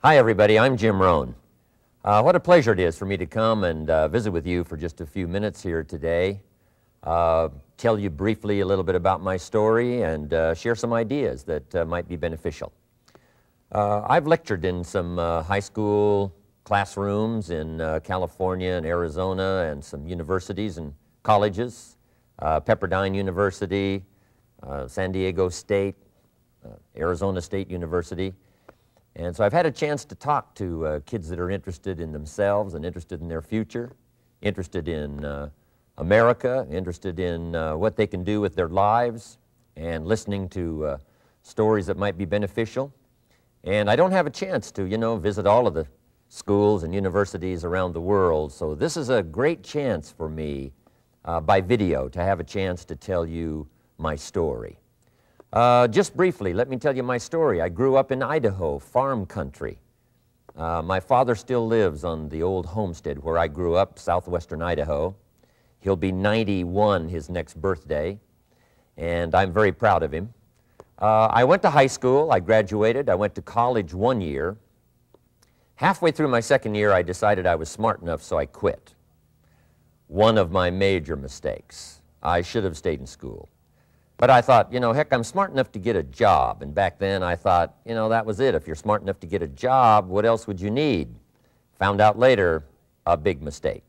Hi everybody, I'm Jim Rohn. What a pleasure it is for me to come and visit with you for just a few minutes here today. Tell you briefly a little bit about my story and share some ideas that might be beneficial. I've lectured in some high school classrooms in California and Arizona and some universities and colleges, Pepperdine University, San Diego State, Arizona State University. And so I've had a chance to talk to kids that are interested in themselves and interested in their future, interested in America, interested in what they can do with their lives, and listening to stories that might be beneficial. And I don't have a chance to, visit all of the schools and universities around the world, so this is a great chance for me by video to have a chance to tell you my story. Just briefly, let me tell you my story. I grew up in Idaho, farm country. My father still lives on the old homestead where I grew up, southwestern Idaho. He'll be 91 his next birthday, and I'm very proud of him. I went to high school, I graduated, I went to college 1 year. Halfway through my second year, I decided I was smart enough, so I quit. One of my major mistakes. I should have stayed in school. But I thought, heck, I'm smart enough to get a job. And back then I thought, that was it. If you're smart enough to get a job, what else would you need? Found out later, a big mistake.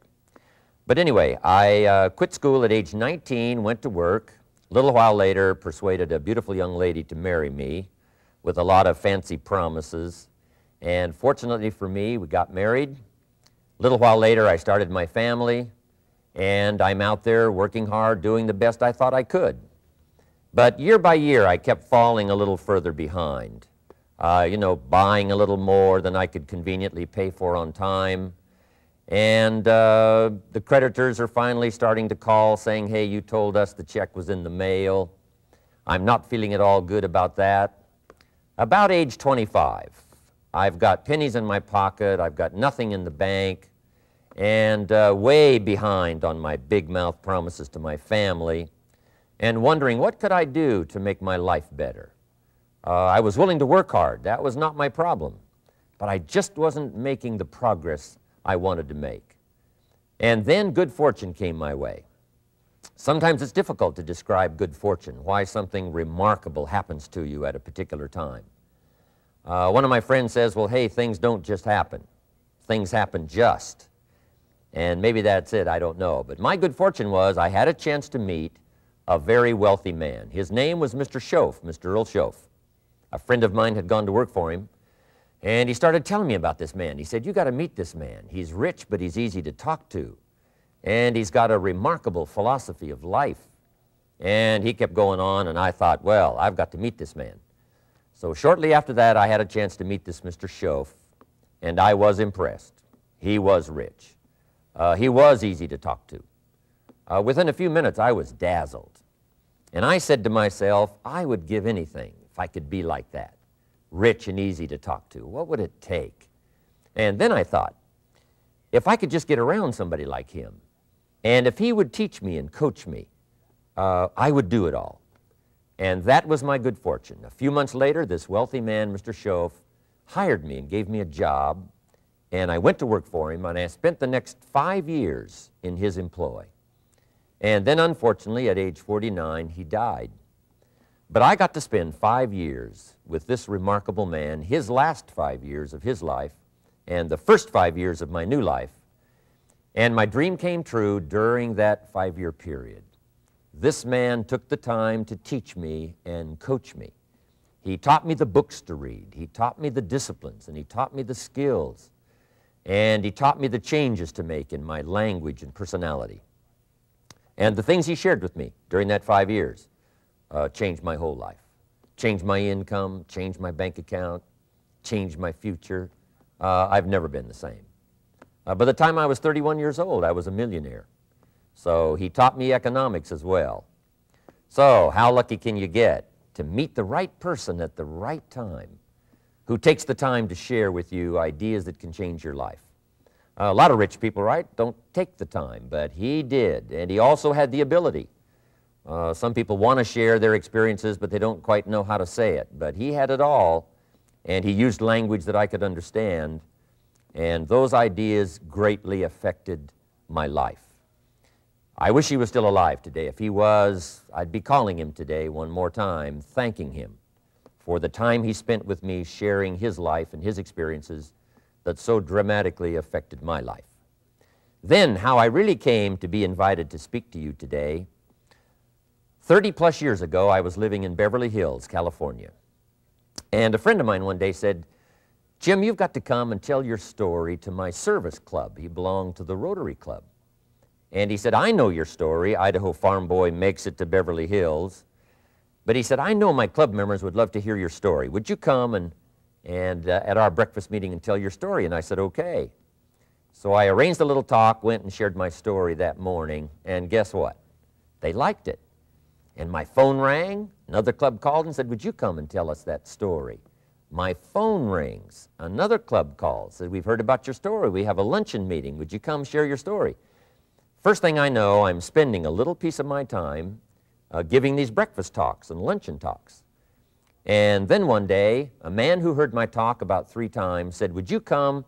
But anyway, I quit school at age 19, went to work. A little while later, persuaded a beautiful young lady to marry me with a lot of fancy promises. And fortunately for me, we got married. A little while later, I started my family. And I'm out there working hard, doing the best I thought I could. But year by year, I kept falling a little further behind, buying a little more than I could conveniently pay for on time. And the creditors are finally starting to call saying, hey, you told us the check was in the mail. I'm not feeling at all good about that. About age 25, I've got pennies in my pocket, I've got nothing in the bank, and way behind on my big mouth promises to my family, and wondering what could I do to make my life better. I was willing to work hard. That was not my problem. But I just wasn't making the progress I wanted to make. And then good fortune came my way. Sometimes it's difficult to describe good fortune, why something remarkable happens to you at a particular time. One of my friends says, well, hey, things don't just happen. Things happen just. And maybe that's it, I don't know. But my good fortune was I had a chance to meet a very wealthy man. His name was Mr. Schoaf, Mr. Earl Schoaf. A friend of mine had gone to work for him, and he started telling me about this man. He said, you got to meet this man. He's rich, but he's easy to talk to. And he's got a remarkable philosophy of life. And he kept going on, and I thought, well, I've got to meet this man. So shortly after that, I had a chance to meet this Mr. Schoaf, and I was impressed. He was rich. He was easy to talk to. Within a few minutes, I was dazzled. And I said to myself, I would give anything if I could be like that, rich and easy to talk to. What would it take? And then I thought, if I could just get around somebody like him, and if he would teach me and coach me, I would do it all. And that was my good fortune. A few months later, this wealthy man, Mr. Schoaf, hired me and gave me a job, and I went to work for him, and I spent the next 5 years in his employ. And then, unfortunately, at age 49, he died. But I got to spend 5 years with this remarkable man, his last 5 years of his life, and the first 5 years of my new life. And my dream came true during that 5-year period. This man took the time to teach me and coach me. He taught me the books to read. He taught me the disciplines, and he taught me the skills. And he taught me the changes to make in my language and personality. And the things he shared with me during that 5 years changed my whole life. Changed my income, changed my bank account, changed my future. I've never been the same. By the time I was 31 years old, I was a millionaire. So he taught me economics as well. So how lucky can you get to meet the right person at the right time who takes the time to share with you ideas that can change your life? A lot of rich people, right, don't take the time, but he did, and he also had the ability. Some people want to share their experiences, but they don't quite know how to say it, but he had it all, and he used language that I could understand, and those ideas greatly affected my life. I wish he was still alive today. If he was, I'd be calling him today one more time, thanking him for the time he spent with me sharing his life and his experiences that so dramatically affected my life. Then, how I really came to be invited to speak to you today. 30-plus years ago, I was living in Beverly Hills, California. And a friend of mine one day said, "Jim, you've got to come and tell your story to my service club." He belonged to the Rotary Club. And he said, "I know your story. Idaho farm boy makes it to Beverly Hills." But he said, "I know my club members would love to hear your story. Would you come and at our breakfast meeting and tell your story?" And I said, "Okay." So I arranged a little talk, went and shared my story that morning, and guess what? They liked it. And my phone rang, another club called and said, "Would you come and tell us that story?" My phone rings, another club calls, said, "We've heard about your story. We have a luncheon meeting. Would you come share your story?" First thing I know, I'm spending a little piece of my time giving these breakfast talks and luncheon talks. And then one day, a man who heard my talk about 3 times said, "Would you come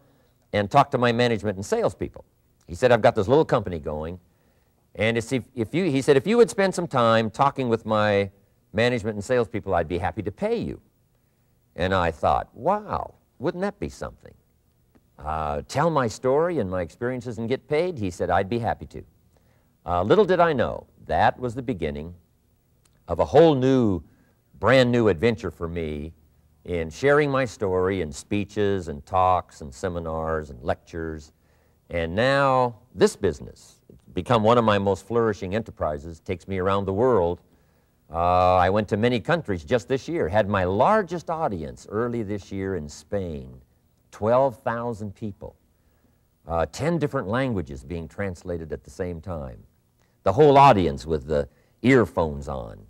and talk to my management and salespeople?" He said, "I've got this little company going, and he said, if you would spend some time talking with my management and salespeople, I'd be happy to pay you." And I thought, wow, wouldn't that be something? Tell my story and my experiences and get paid? He said, "I'd be happy to." Little did I know, that was the beginning of a whole new, brand new adventure for me in sharing my story in speeches and talks and seminars and lectures. And now this business, it's become one of my most flourishing enterprises, takes me around the world. I went to many countries just this year, had my largest audience early this year in Spain, 12,000 people, 10 different languages being translated at the same time. The whole audience with the earphones on.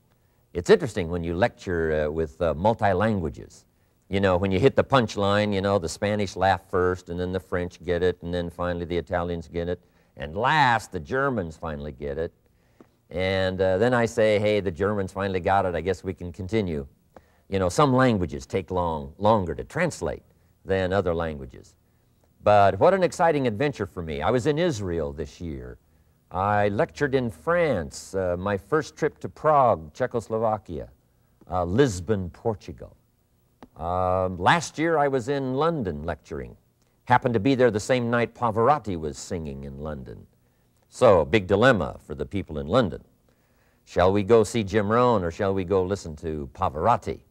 It's interesting when you lecture with multi-languages. You know, when you hit the punchline, you know, the Spanish laugh first, and then the French get it, and then finally the Italians get it, and last the Germans finally get it. And then I say, "Hey, the Germans finally got it, I guess we can continue." You know, some languages take longer to translate than other languages. But what an exciting adventure for me. I was in Israel this year. I lectured in France, my first trip to Prague, Czechoslovakia, Lisbon, Portugal. Last year I was in London lecturing. Happened to be there the same night Pavarotti was singing in London. So, big dilemma for the people in London. Shall we go see Jim Rohn or shall we go listen to Pavarotti?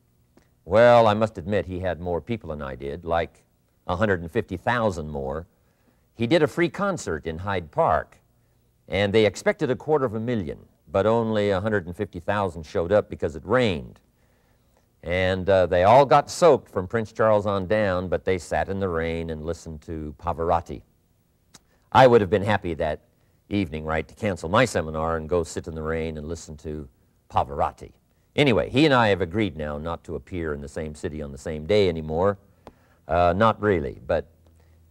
Well, I must admit he had more people than I did, like 150,000 more. He did a free concert in Hyde Park, and they expected 250,000, but only 150,000 showed up because it rained. And they all got soaked from Prince Charles on down, but they sat in the rain and listened to Pavarotti. I would have been happy that evening, right, to cancel my seminar and go sit in the rain and listen to Pavarotti. Anyway, he and I have agreed now not to appear in the same city on the same day anymore. Not really, but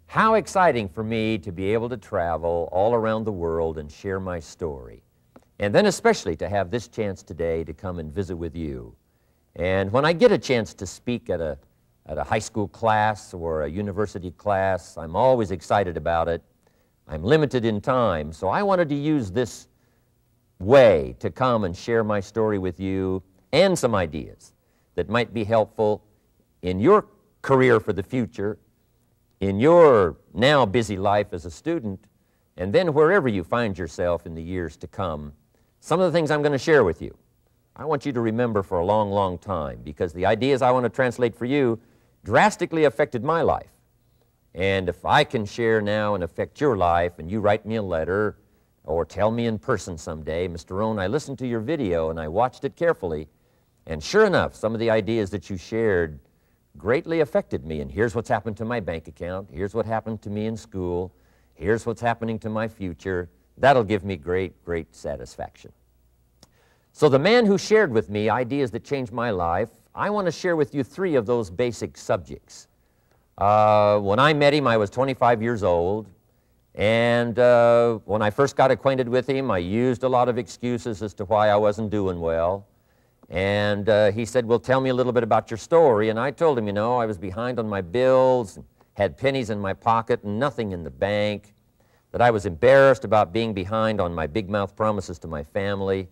how exciting for me to be able to travel all around the world and share my story. And then especially to have this chance today to come and visit with you. And when I get a chance to speak at a high school class or a university class, I'm always excited about it. I'm limited in time, so I wanted to use this way to come and share my story with you and some ideas that might be helpful in your career for the future, in your now busy life as a student, and then wherever you find yourself in the years to come. Some of the things I'm going to share with you, I want you to remember for a long, long time, because the ideas I want to translate for you drastically affected my life. And if I can share now and affect your life, and you write me a letter or tell me in person someday, "Mr. Rohn, I listened to your video and I watched it carefully, and sure enough, some of the ideas that you shared greatly affected me, and here's what's happened to my bank account, here's what happened to me in school, here's what's happening to my future," that'll give me great, great satisfaction. So the man who shared with me ideas that changed my life, I want to share with you 3 of those basic subjects. When I met him, I was 25 years old, and when I first got acquainted with him, I used a lot of excuses as to why I wasn't doing well. And he said, well, tell me a little bit about your story. And I told him, you know, I was behind on my bills, had pennies in my pocket and nothing in the bank, that I was embarrassed about being behind on my big mouth promises to my family.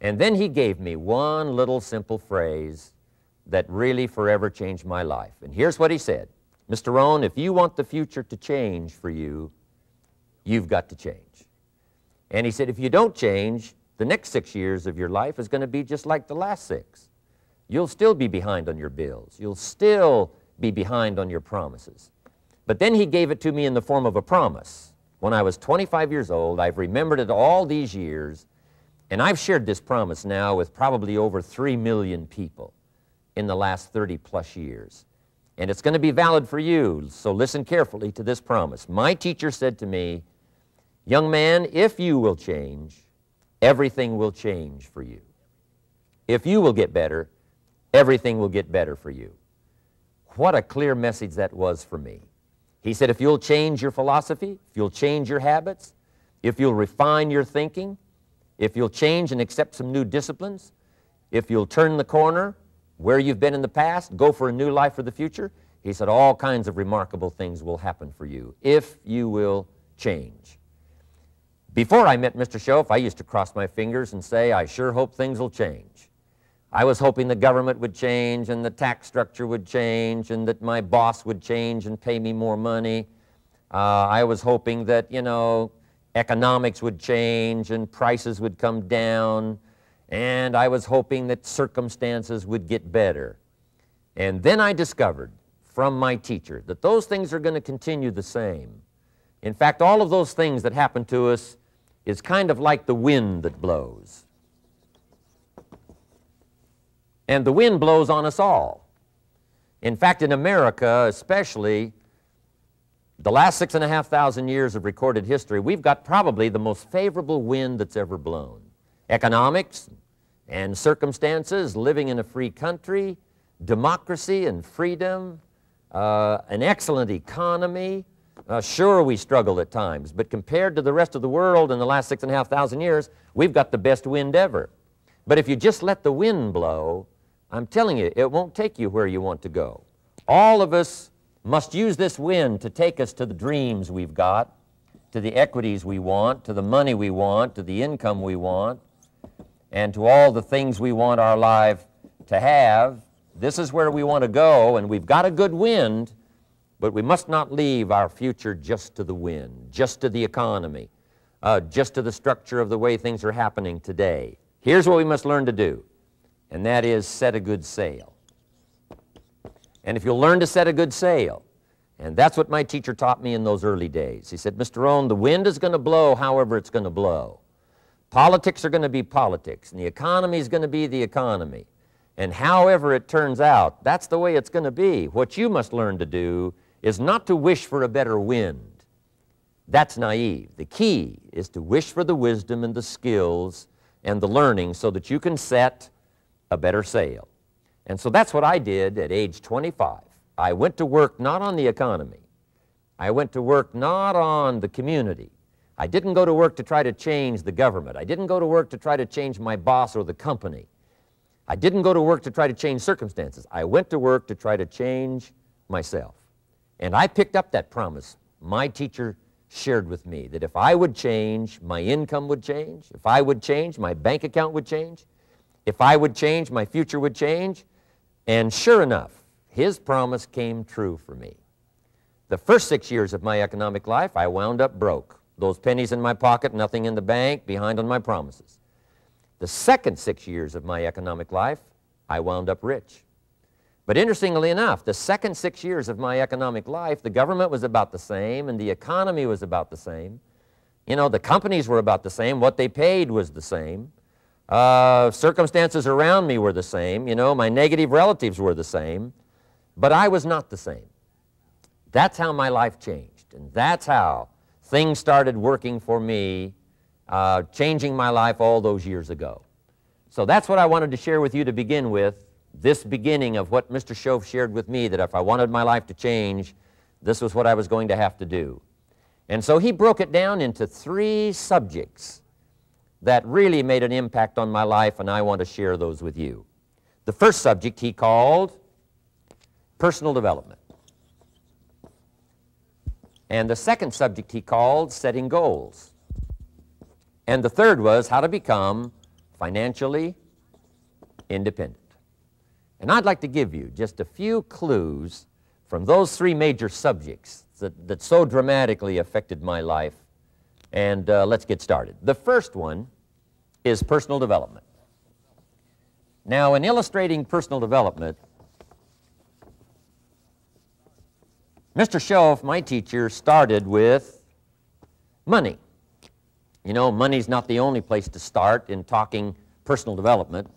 And then he gave me one little simple phrase that really forever changed my life. And here's what he said: Mr. Rohn, if you want the future to change for you, you've got to change. And he said, if you don't change, the next 6 years of your life is going to be just like the last 6. You'll still be behind on your bills. You'll still be behind on your promises. But then he gave it to me in the form of a promise. When I was 25 years old, I've remembered it all these years, and I've shared this promise now with probably over 3 million people in the last 30-plus years. And it's going to be valid for you, so listen carefully to this promise. My teacher said to me, young man, if you will change, everything will change for you. If you will get better, everything will get better for you. What a clear message that was for me. He said, if you'll change your philosophy, if you'll change your habits, if you'll refine your thinking, if you'll change and accept some new disciplines, if you'll turn the corner where you've been in the past, go for a new life for the future, he said, all kinds of remarkable things will happen for you if you will change. Before I met Mr. Schoaf, I used to cross my fingers and say, I sure hope things will change. I was hoping the government would change and the tax structure would change and that my boss would change and pay me more money. I was hoping that, you know, economics would change and prices would come down, and I was hoping that circumstances would get better. And then I discovered from my teacher that those things are going to continue the same. In fact, all of those things that happen to us is kind of like the wind that blows. And the wind blows on us all. In fact, in America especially, the last 6,500 years of recorded history, we've got probably the most favorable wind that's ever blown. Economics and circumstances, living in a free country, democracy and freedom, an excellent economy. Sure, we struggle at times, but compared to the rest of the world in the last 6,500 years, we've got the best wind ever. But if you just let the wind blow, I'm telling you, it won't take you where you want to go. All of us must use this wind to take us to the dreams we've got, to the equities we want, to the money we want, to the income we want, and to all the things we want our life to have. This is where we want to go, and we've got a good wind, but we must not leave our future just to the wind, just to the economy, just to the structure of the way things are happening today. Here's what we must learn to do, and that is set a good sail. And if you'll learn to set a good sail, and that's what my teacher taught me in those early days. He said, Mr. Rohn, the wind is going to blow however it's going to blow. Politics are going to be politics, and the economy is going to be the economy. And however it turns out, that's the way it's going to be. What you must learn to do is not to wish for a better wind. That's naive. The key is to wish for the wisdom and the skills and the learning so that you can set a better sail. And so that's what I did at age 25. I went to work not on the economy. I went to work not on the community. I didn't go to work to try to change the government. I didn't go to work to try to change my boss or the company. I didn't go to work to try to change circumstances. I went to work to try to change myself. And I picked up that promise my teacher shared with me, that if I would change, my income would change. If I would change, my bank account would change. If I would change, my future would change. And sure enough, his promise came true for me. The first 6 years of my economic life, I wound up broke. Those pennies in my pocket, nothing in the bank, behind on my promises. The second 6 years of my economic life, I wound up rich. But interestingly enough, the second 6 years of my economic life, the government was about the same and the economy was about the same. You know, the companies were about the same. What they paid was the same. Circumstances around me were the same. You know, my negative relatives were the same. But I was not the same. That's how my life changed. And that's how things started working for me, changing my life all those years ago. So that's what I wanted to share with you to begin with, this beginning of what Mr. Schoaf shared with me, that if I wanted my life to change, this was what I was going to have to do. And so he broke it down into 3 subjects that really made an impact on my life, and I want to share those with you. The first subject he called personal development. And the second subject he called setting goals. And the third was how to become financially independent. And I'd like to give you just a few clues from those three major subjects that so dramatically affected my life. And let's get started. The first one is personal development. Now, in illustrating personal development, Mr. Schoaf, my teacher, started with money. You know, money's not the only place to start in talking personal development,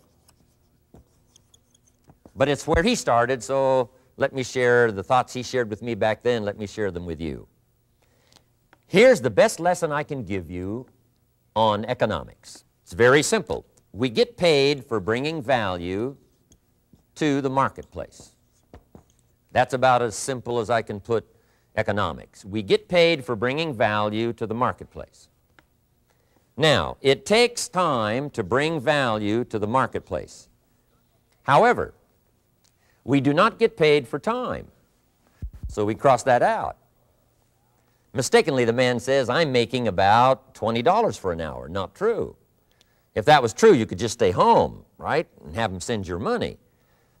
but it's where he started, so let me share the thoughts he shared with me back then. Let me share them with you. Here's the best lesson I can give you on economics. It's very simple. We get paid for bringing value to the marketplace. That's about as simple as I can put economics. We get paid for bringing value to the marketplace. Now, it takes time to bring value to the marketplace. However, we do not get paid for time, so we cross that out. Mistakenly, the man says, I'm making about $20 for an hour. Not true. If that was true, you could just stay home, right, and have him send your money.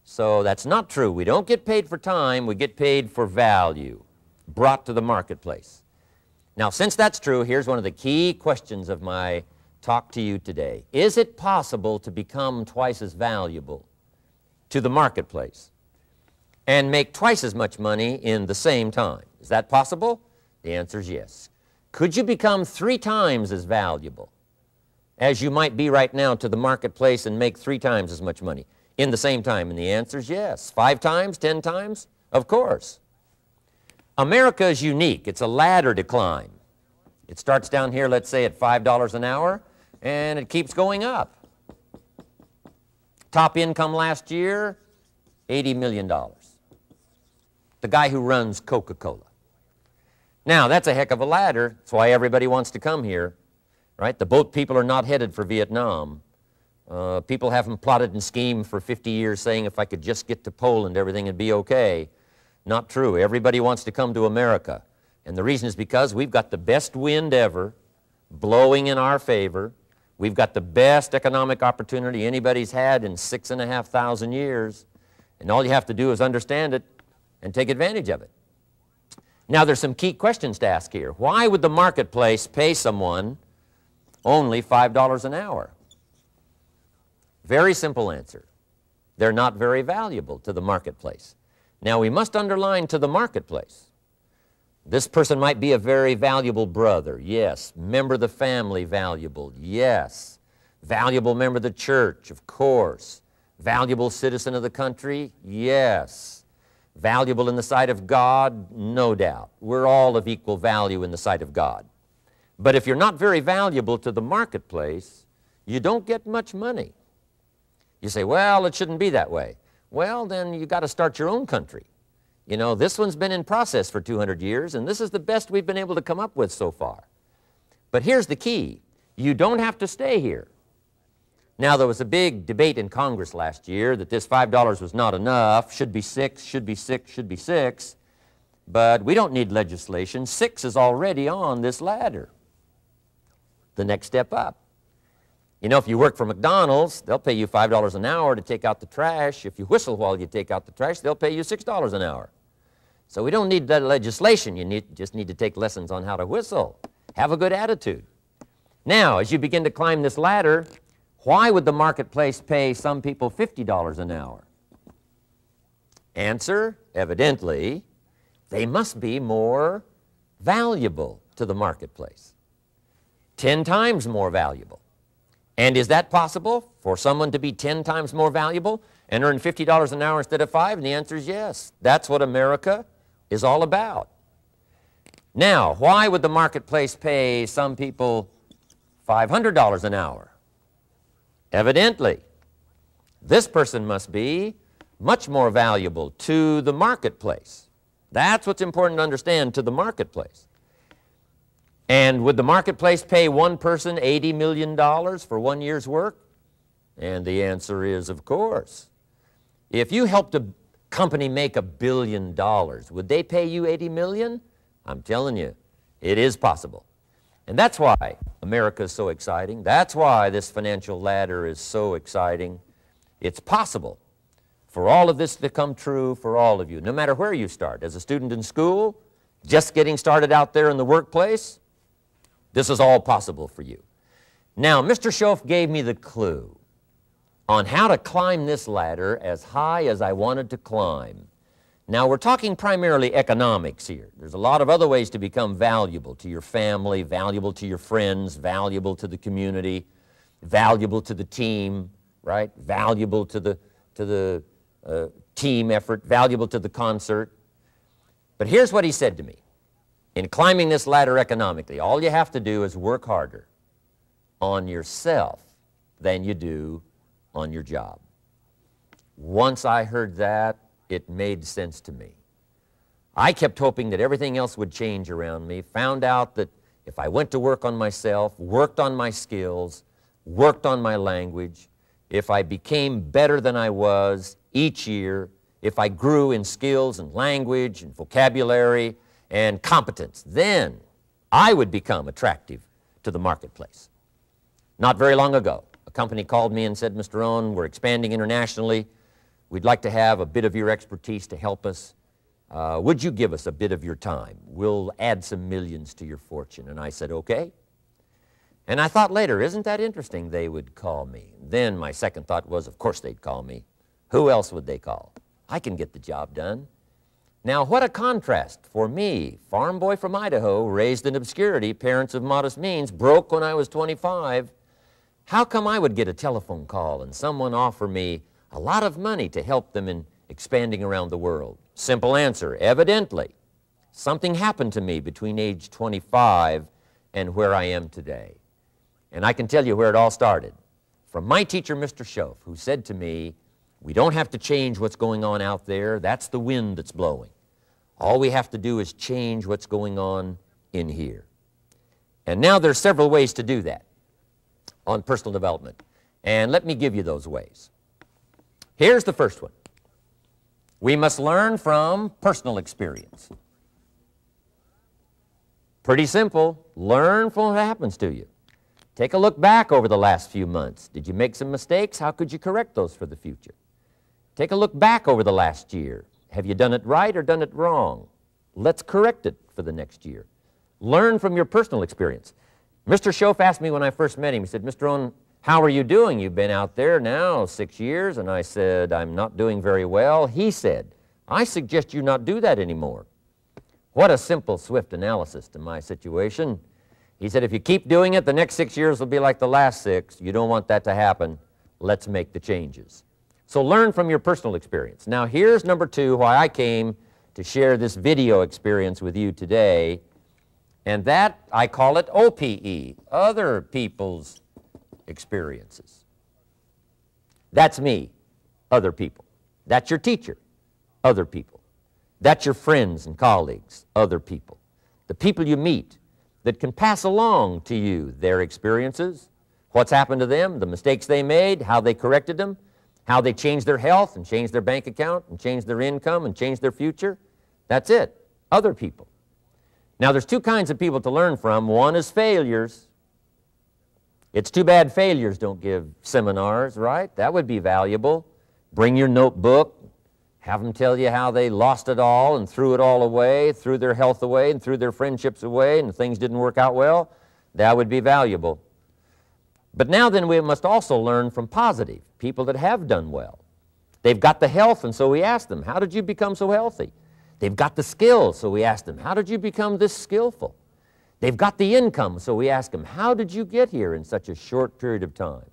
So that's not true. We don't get paid for time. We get paid for value brought to the marketplace. Now, since that's true, here's one of the key questions of my talk to you today. Is it possible to become twice as valuable to the marketplace and make twice as much money in the same time? Is that possible? The answer is yes. Could you become 3 times as valuable as you might be right now to the marketplace and make 3 times as much money in the same time? And the answer is yes. 5 times, 10 times? Of course. America is unique. It's a ladder to climb. It starts down here, let's say, at $5 an hour, and it keeps going up. Top income last year, $80 million. The guy who runs Coca-Cola. Now, that's a heck of a ladder. That's why everybody wants to come here, right? The boat people are not headed for Vietnam. People haven't plotted and schemed for 50 years saying if I could just get to Poland, everything would be okay. Not true. Everybody wants to come to America. And the reason is because we've got the best wind ever blowing in our favor. We've got the best economic opportunity anybody's had in 6,500 years. And all you have to do is understand it and take advantage of it. Now, there's some key questions to ask here. Why would the marketplace pay someone only $5 an hour? Very simple answer. They're not very valuable to the marketplace. Now, we must underline to the marketplace. This person might be a very valuable brother, yes. Member of the family, valuable, yes. Valuable member of the church, of course. Valuable citizen of the country, yes. Valuable in the sight of God, no doubt. We're all of equal value in the sight of God. But if you're not very valuable to the marketplace, you don't get much money. You say, well, it shouldn't be that way. Well, then you got to start your own country. You know, this one's been in process for 200 years, and this is the best we've been able to come up with so far. But here's the key. You don't have to stay here. Now, there was a big debate in Congress last year that this $5 was not enough, should be 6, should be 6, should be 6. But we don't need legislation. 6 is already on this ladder. The next step up. You know, if you work for McDonald's, they'll pay you $5 an hour to take out the trash. If you whistle while you take out the trash, they'll pay you $6 an hour. So we don't need that legislation. You just need to take lessons on how to whistle. Have a good attitude. Now, as you begin to climb this ladder, why would the marketplace pay some people $50 an hour? Answer, evidently, they must be more valuable to the marketplace. 10 times more valuable. And is that possible for someone to be 10 times more valuable and earn $50 an hour instead of 5? And the answer is yes. That's what America is all about. Now, why would the marketplace pay some people $500 an hour? Evidently, this person must be much more valuable to the marketplace. That's what's important to understand, to the marketplace. And would the marketplace pay one person $80 million for 1 year's work? And the answer is, of course. If you helped a company make $1 billion, would they pay you $80 million? I'm telling you, it is possible. And that's why America is so exciting. That's why this financial ladder is so exciting. It's possible for all of this to come true for all of you, no matter where you start. As a student in school, just getting started out there in the workplace, this is all possible for you. Now, Mr. CHÄT gave me the clue on how to climb this ladder as high as I wanted to climb. Now, we're talking primarily economics here. There's a lot of other ways to become valuable to your family, valuable to your friends, valuable to the community, valuable to the team, right? Valuable to the team effort, valuable to the concert. But here's what he said to me. In climbing this ladder economically, all you have to do is work harder on yourself than you do on your job. Once I heard that, it made sense to me. I kept hoping that everything else would change around me, found out that if I went to work on myself, worked on my skills, worked on my language, if I became better than I was each year, if I grew in skills and language and vocabulary and competence, then I would become attractive to the marketplace. Not very long ago, a company called me and said, Mr. Owen, we're expanding internationally. We'd like to have a bit of your expertise to help us. Would you give us a bit of your time? We'll add some millions to your fortune. And I said, okay. And I thought later, isn't that interesting? They would call me. Then my second thought was, of course they'd call me. Who else would they call? I can get the job done. Now, what a contrast for me, farm boy from Idaho, raised in obscurity, parents of modest means, broke when I was 25. How come I would get a telephone call and someone offer me a lot of money to help them in expanding around the world? Simple answer, evidently. Something happened to me between age 25 and where I am today. And I can tell you where it all started. From my teacher, Mr. CHÄT, who said to me, we don't have to change what's going on out there. That's the wind that's blowing. All we have to do is change what's going on in here. And now there's several ways to do that on personal development. And let me give you those ways. Here's the first one. We must learn from personal experience. Pretty simple. Learn from what happens to you. Take a look back over the last few months. Did you make some mistakes? How could you correct those for the future? Take a look back over the last year. Have you done it right or done it wrong? Let's correct it for the next year. Learn from your personal experience. Mr. CHÄT asked me when I first met him, he said, Mr. Owen, how are you doing? You've been out there now 6 years. And I said, I'm not doing very well. He said, I suggest you not do that anymore. What a simple, swift analysis to my situation. He said, if you keep doing it, the next 6 years will be like the last 6. You don't want that to happen. Let's make the changes. So learn from your personal experience. Now here's number 2, why I came to share this video experience with you today. And that, I call it OPE, other people's experiences. That's me, other people. That's your teacher, other people. That's your friends and colleagues, other people. The people you meet that can pass along to you their experiences, what's happened to them, the mistakes they made, how they corrected them, how they changed their health and changed their bank account and changed their income and changed their future. That's it, other people. Now there's 2 kinds of people to learn from. One is failures. It's too bad failures don't give seminars, right? That would be valuable. Bring your notebook, have them tell you how they lost it all and threw it all away, threw their health away and threw their friendships away and things didn't work out well. That would be valuable. But now then we must also learn from positive, people that have done well. They've got the health, and so we ask them, how did you become so healthy? They've got the skills, so we ask them, how did you become this skillful? They've got the income, so we ask them, how did you get here in such a short period of time?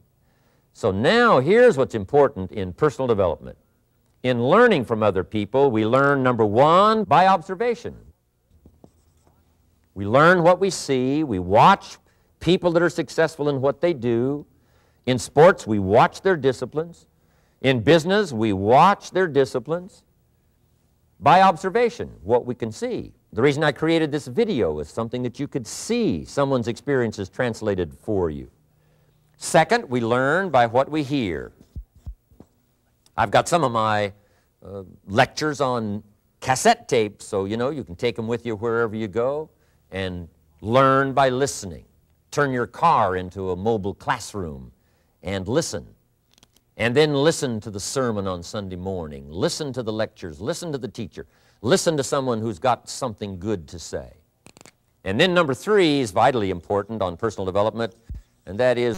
So now here's what's important in personal development. In learning from other people, we learn, number 1, by observation. We learn what we see. We watch people that are successful in what they do. In sports, we watch their disciplines. In business, we watch their disciplines. By observation, what we can see. The reason I created this video is something that you could see someone's experiences translated for you. Second, we learn by what we hear. I've got some of my lectures on cassette tapes, so you can take them with you wherever you go and learn by listening. Turn your car into a mobile classroom and listen. And then listen to the sermon on Sunday morning. Listen to the lectures. Listen to the teacher. Listen to someone who's got something good to say. And then number 3 is vitally important on personal development, and that is